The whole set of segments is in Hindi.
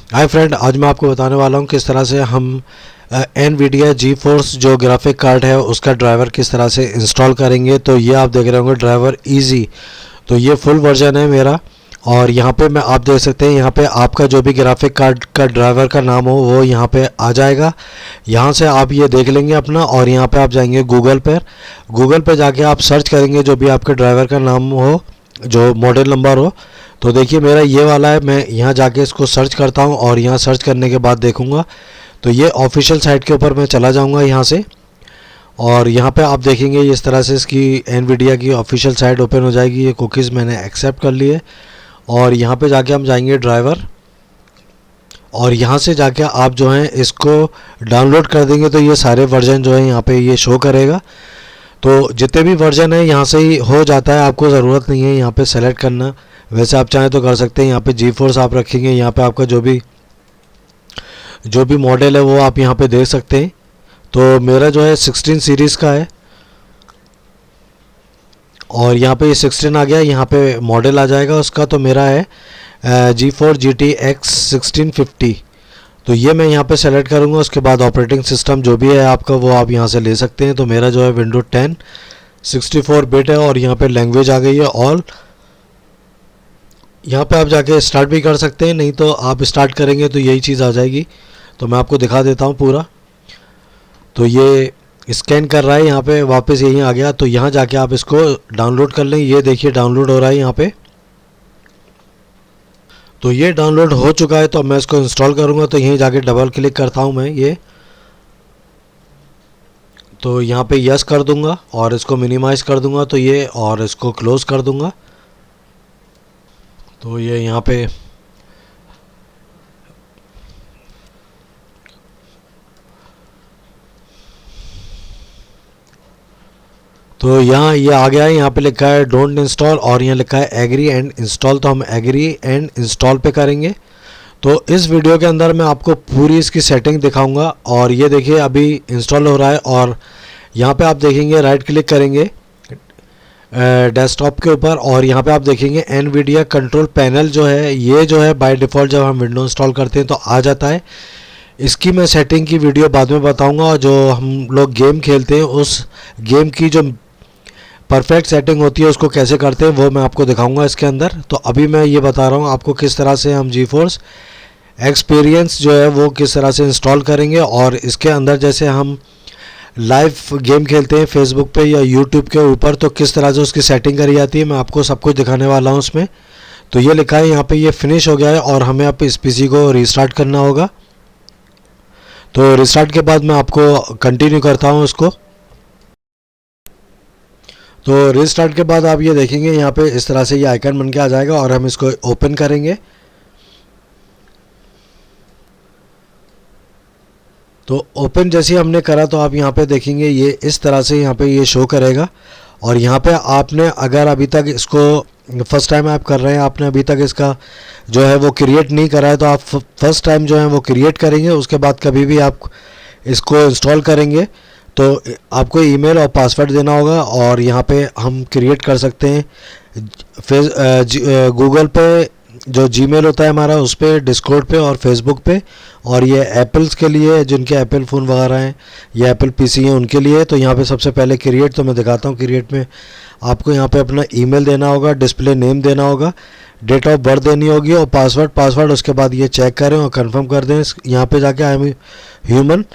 हाय फ्रेंड, आज मैं आपको बताने वाला हूँ किस तरह से हम एनवीडिया जी फोर्स जो ग्राफिक कार्ड है उसका ड्राइवर किस तरह से इंस्टॉल करेंगे। तो ये आप देख रहे होंगे ड्राइवर इजी। तो ये फुल वर्जन है मेरा, और यहाँ पे मैं आप देख सकते हैं, यहाँ पे आपका जो भी ग्राफिक कार्ड का ड्राइवर का नाम हो वो यहाँ पे आ जाएगा। यहाँ से आप ये देख लेंगे अपना, और यहाँ पे आप जाएंगे गूगल पे जाके आप सर्च करेंगे जो भी आपके ड्राइवर का नाम हो, जो मॉडल नंबर हो। तो देखिए मेरा ये वाला है, मैं यहाँ जाके इसको सर्च करता हूँ और यहाँ सर्च करने के बाद देखूँगा तो ये ऑफिशियल साइट के ऊपर मैं चला जाऊँगा यहाँ से, और यहाँ पे आप देखेंगे इस तरह से इसकी एनवीडिया की ऑफिशियल साइट ओपन हो जाएगी। ये कुकीज़ मैंने एक्सेप्ट कर लिए, और यहाँ पे जाके हम जाएंगे ड्राइवर, और यहाँ से जाके आप जो है इसको डाउनलोड कर देंगे तो ये सारे वर्जन जो है यहाँ पे ये शो करेगा। तो जितने भी वर्जन है यहाँ से ही हो जाता है, आपको ज़रूरत नहीं है यहाँ पे सेलेक्ट करना। वैसे आप चाहें तो कर सकते हैं, यहाँ पे जी फोर्स आप रखेंगे, यहाँ पे आपका जो भी मॉडल है वो आप यहाँ पे देख सकते हैं। तो मेरा जो है 16 सीरीज़ का है, और यहाँ पे ये 16 आ गया, यहाँ पे मॉडल आ जाएगा उसका। तो मेरा है G4 GTX 1650। तो ये मैं यहाँ पे सेलेक्ट करूँगा। उसके बाद ऑपरेटिंग सिस्टम जो भी है आपका वो आप यहाँ से ले सकते हैं। तो मेरा जो है विंडो 10 64 बिट है, और यहाँ पे लैंग्वेज आ गई है ऑल। यहाँ पे आप जाके स्टार्ट भी कर सकते हैं, नहीं तो आप स्टार्ट करेंगे तो यही चीज़ आ जाएगी। तो मैं आपको दिखा देता हूँ पूरा। तो ये स्कैन कर रहा है, यहाँ पे वापस यहीं आ गया। तो यहाँ जाके आप इसको डाउनलोड कर लें। ये देखिए डाउनलोड हो रहा है यहाँ पे। तो ये डाउनलोड हो चुका है, तो मैं इसको इंस्टॉल करूँगा। तो यहीं जाके डबल क्लिक करता हूँ मैं ये, तो यहाँ पे यस कर दूँगा और इसको मिनिमाइज़ कर दूँगा। तो ये, और इसको क्लोज़ कर दूँगा। तो ये यहाँ पे तो यहाँ ये आ गया है, यहाँ पे लिखा है डोंट इंस्टॉल, और यहाँ लिखा है एग्री एंड इंस्टॉल। तो हम एग्री एंड इंस्टॉल पे करेंगे। तो इस वीडियो के अंदर मैं आपको पूरी इसकी सेटिंग दिखाऊंगा। और ये देखिए अभी इंस्टॉल हो रहा है, और यहाँ पे आप देखेंगे राइट क्लिक करेंगे डेस्कटॉप के ऊपर, और यहाँ पे आप देखेंगे एनवीडिया कंट्रोल पैनल जो है, ये जो है बाय डिफ़ॉल्ट जब हम विंडो इंस्टॉल करते हैं तो आ जाता है। इसकी मैं सेटिंग की वीडियो बाद में बताऊंगा, और जो हम लोग गेम खेलते हैं उस गेम की जो परफेक्ट सेटिंग होती है उसको कैसे करते हैं वो मैं आपको दिखाऊंगा इसके अंदर। तो अभी मैं ये बता रहा हूँ आपको किस तरह से हम जी फोर्स एक्सपीरियंस जो है वो किस तरह से इंस्टॉल करेंगे। और इसके अंदर जैसे हम लाइव गेम खेलते हैं फेसबुक पे या यूट्यूब के ऊपर, तो किस तरह से उसकी सेटिंग करी जाती है मैं आपको सब कुछ दिखाने वाला हूँ उसमें। तो ये लिखा है यहाँ पे, ये फिनिश हो गया है, और हमें अब इस पीसी को रीस्टार्ट करना होगा। तो रीस्टार्ट के बाद मैं आपको कंटिन्यू करता हूँ उसको। तो रीस्टार्ट के बाद आप ये देखेंगे यहाँ पे इस तरह से ये आइकन बन के आ जाएगा, और हम इसको ओपन करेंगे। तो ओपन जैसे ही हमने करा तो आप यहाँ पे देखेंगे ये इस तरह से यहाँ पे ये शो करेगा। और यहाँ पे आपने अगर अभी तक इसको फर्स्ट टाइम आप कर रहे हैं, आपने अभी तक इसका जो है वो क्रिएट नहीं करा है, तो आप फर्स्ट टाइम जो है वो क्रिएट करेंगे। उसके बाद कभी भी आप इसको इंस्टॉल करेंगे तो आपको ईमेल और पासवर्ड देना होगा, और यहाँ पे हम क्रिएट कर सकते हैं गूगल पे जो जीमेल होता है हमारा उस पर, डिस्कॉर्ड पे और फेसबुक पे। और ये एप्पल्स के लिए, जिनके एप्पल फ़ोन वगैरह हैं या एप्पल पीसी हैं उनके लिए। तो यहाँ पे सबसे पहले क्रिएट, तो मैं दिखाता हूँ। क्रिएट में आपको यहाँ पे अपना ईमेल देना होगा, डिस्प्ले नेम देना होगा, डेट ऑफ बर्थ देनी होगी, और पासवर्ड। उसके बाद ये चेक करें और कंफर्म कर दें। यहाँ पे जाके आई एम ह्यूमन,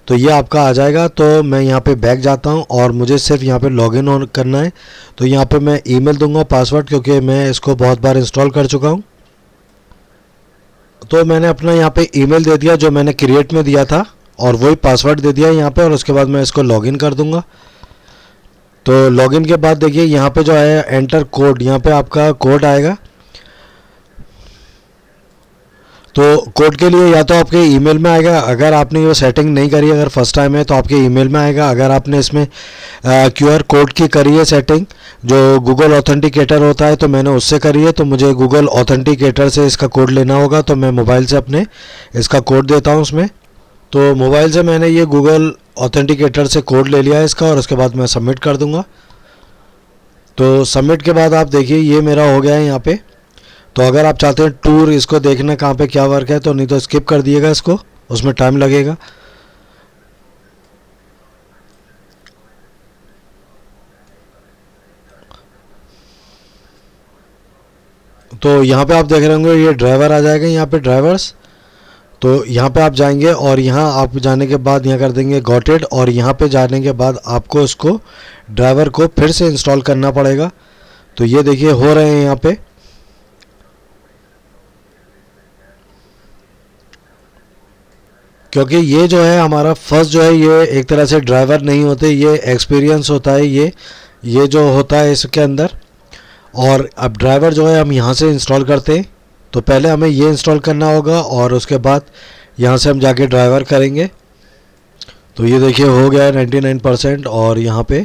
तो ये आपका आ जाएगा। तो मैं यहाँ पे बैक जाता हूँ, और मुझे सिर्फ यहाँ पे लॉगिन ऑन करना है। तो यहाँ पे मैं ईमेल दूंगा, पासवर्ड, क्योंकि मैं इसको बहुत बार इंस्टॉल कर चुका हूँ। तो मैंने अपना यहाँ पे ईमेल दे दिया जो मैंने क्रिएट में दिया था, और वही पासवर्ड दे दिया यहाँ पे, और उसके बाद मैं इसको लॉगिन कर दूंगा। तो लॉगिन के बाद देखिए यहाँ पे जो है एंटर कोड, यहाँ पे आपका कोड आएगा। तो कोड के लिए या तो आपके ईमेल में आएगा, अगर आपने ये सेटिंग नहीं करी, अगर फर्स्ट टाइम है तो आपके ईमेल में आएगा। अगर आपने इसमें QR कोड की करी है सेटिंग, जो गूगल ऑथेंटिकेटर होता है, तो मैंने उससे करी है, तो मुझे गूगल ऑथेंटिकेटर से इसका कोड लेना होगा। तो मैं मोबाइल से अपने इसका कोड देता हूँ उसमें। तो मोबाइल से मैंने ये गूगल ऑथेंटिकेटर से कोड ले लिया है इसका, और उसके बाद मैं सबमिट कर दूँगा। तो सबमिट के बाद आप देखिए ये मेरा हो गया है यहाँ पे तो अगर आप चाहते हैं टूर इसको देखना कहाँ पे क्या वर्क है तो नहीं तो स्किप कर दिएगा इसको, उसमें टाइम लगेगा। तो यहाँ पे आप देख रहे होंगे ये ड्राइवर आ जाएगा, यहाँ पे ड्राइवर्स। तो यहाँ पे आप जाएंगे और यहाँ आप जाने के बाद यहाँ कर देंगे गॉट इट, और यहाँ पे जाने के बाद आपको इसको ड्राइवर को फिर से इंस्टॉल करना पड़ेगा। तो ये देखिए हो रहे हैं यहाँ पे। क्योंकि ये जो है हमारा फर्स्ट जो है ये एक तरह से ड्राइवर नहीं होते, ये एक्सपीरियंस होता है ये जो होता है इसके अंदर। और अब ड्राइवर जो है हम यहाँ से इंस्टॉल करते हैं, तो पहले हमें ये इंस्टॉल करना होगा और उसके बाद यहाँ से हम जाके ड्राइवर करेंगे। तो ये देखिए हो गया है 99% और यहाँ पे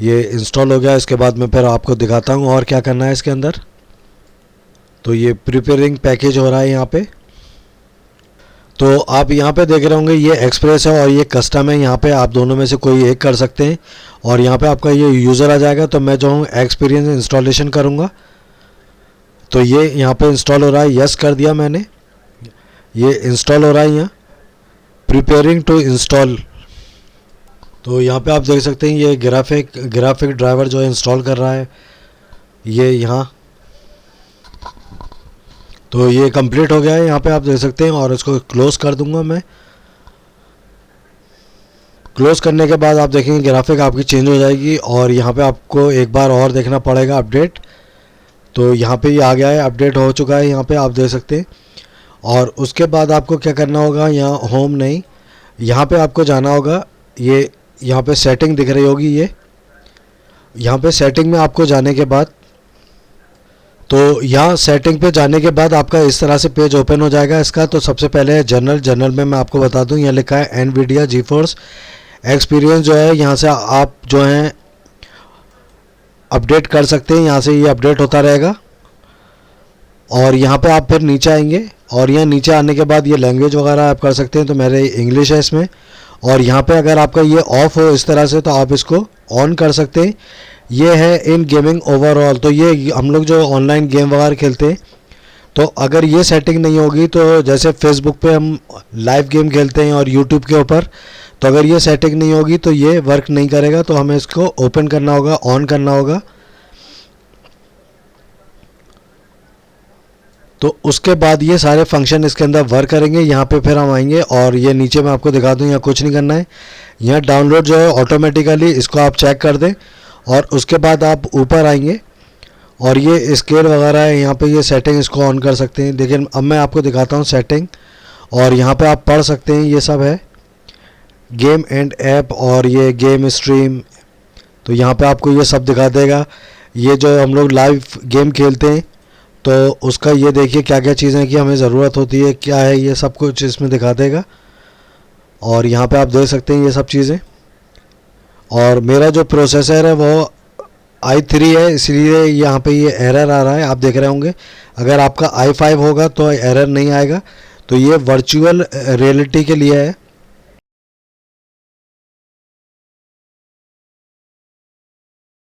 ये इंस्टॉल हो गया। इसके बाद मैं फिर आपको दिखाता हूँ और क्या करना है इसके अंदर। तो ये प्रिपेयरिंग पैकेज हो रहा है यहाँ पे। तो आप यहाँ पे देख रहे होंगे ये एक्सप्रेस है और ये कस्टम है, यहाँ पे आप दोनों में से कोई एक कर सकते हैं। और यहाँ पे आपका ये यूज़र आ जाएगा, तो मैं जो हूँ एक्सपीरियंस इंस्टॉलेशन करूँगा। तो ये यहाँ पे इंस्टॉल हो रहा है, यस कर दिया मैंने, ये इंस्टॉल हो रहा है यहाँ, प्रिपेयरिंग टू इंस्टॉल। तो यहाँ पे आप देख सकते हैं ये ग्राफिक ड्राइवर जो है इंस्टॉल कर रहा है ये यहाँ। तो ये कंप्लीट हो गया है यहाँ पे आप देख सकते हैं, और इसको क्लोज़ कर दूंगा मैं। क्लोज़ करने के बाद आप देखेंगे ग्राफिक आपकी चेंज हो जाएगी, और यहाँ पे आपको एक बार और देखना पड़ेगा अपडेट। तो यहाँ पे ये आ गया है, अपडेट हो चुका है यहाँ पे आप देख सकते हैं। और उसके बाद आपको क्या करना होगा, यहाँ होम नहीं, यहाँ पे आपको जाना होगा। ये यहाँ पे सेटिंग दिख रही होगी, ये यहाँ पे सेटिंग में आपको जाने के बाद, तो यहाँ सेटिंग पे जाने के बाद आपका इस तरह से पेज ओपन हो जाएगा इसका। तो सबसे पहले है जनरल में मैं आपको बता दूँ, यहाँ लिखा है एनवीडिया जीफोर्स एक्सपीरियंस जो है, यहाँ से आप जो हैं अपडेट कर सकते हैं, यहाँ से ये अपडेट होता रहेगा। और यहाँ पे आप फिर नीचे आएंगे और यहाँ नीचे आने के बाद ये लैंग्वेज वगैरह आप कर सकते हैं, तो मेरे इंग्लिश है इसमें। और यहाँ पे अगर आपका ये ऑफ हो इस तरह से तो आप इसको ऑन कर सकते हैं। ये है इन गेमिंग ओवरऑल, तो ये हम लोग जो ऑनलाइन गेम वगैरह खेलते हैं, तो अगर ये सेटिंग नहीं होगी, तो जैसे फेसबुक पे हम लाइव गेम खेलते हैं और यूट्यूब के ऊपर, तो अगर ये सेटिंग नहीं होगी तो ये वर्क नहीं करेगा। तो हमें इसको ओपन करना होगा, ऑन करना होगा। तो उसके बाद ये सारे फंक्शन इसके अंदर वर्क करेंगे। यहाँ पे फिर हम आएंगे और ये नीचे मैं आपको दिखा दूँ, यहाँ कुछ नहीं करना है। यहाँ डाउनलोड जो है ऑटोमेटिकली इसको आप चेक कर दें, और उसके बाद आप ऊपर आएंगे और ये स्केल वगैरह है, यहाँ पे ये सेटिंग इसको ऑन कर सकते हैं। देखिए अब मैं आपको दिखाता हूँ सेटिंग, और यहाँ पे आप पढ़ सकते हैं, ये सब है गेम एंड ऐप और ये गेम स्ट्रीम। तो यहाँ पे आपको ये सब दिखा देगा। ये जो हम लोग लाइव गेम खेलते हैं तो उसका ये देखिए क्या क्या चीज़ें की हमें ज़रूरत होती है, क्या है, ये सब कुछ इसमें दिखा देगा। और यहाँ पे आप देख सकते हैं ये सब चीज़ें। और मेरा जो प्रोसेसर है वो i3 है, इसलिए यहाँ पे ये एरर आ रहा है, आप देख रहे होंगे। अगर आपका i5 होगा तो एरर नहीं आएगा। तो ये वर्चुअल रियलिटी के लिए है,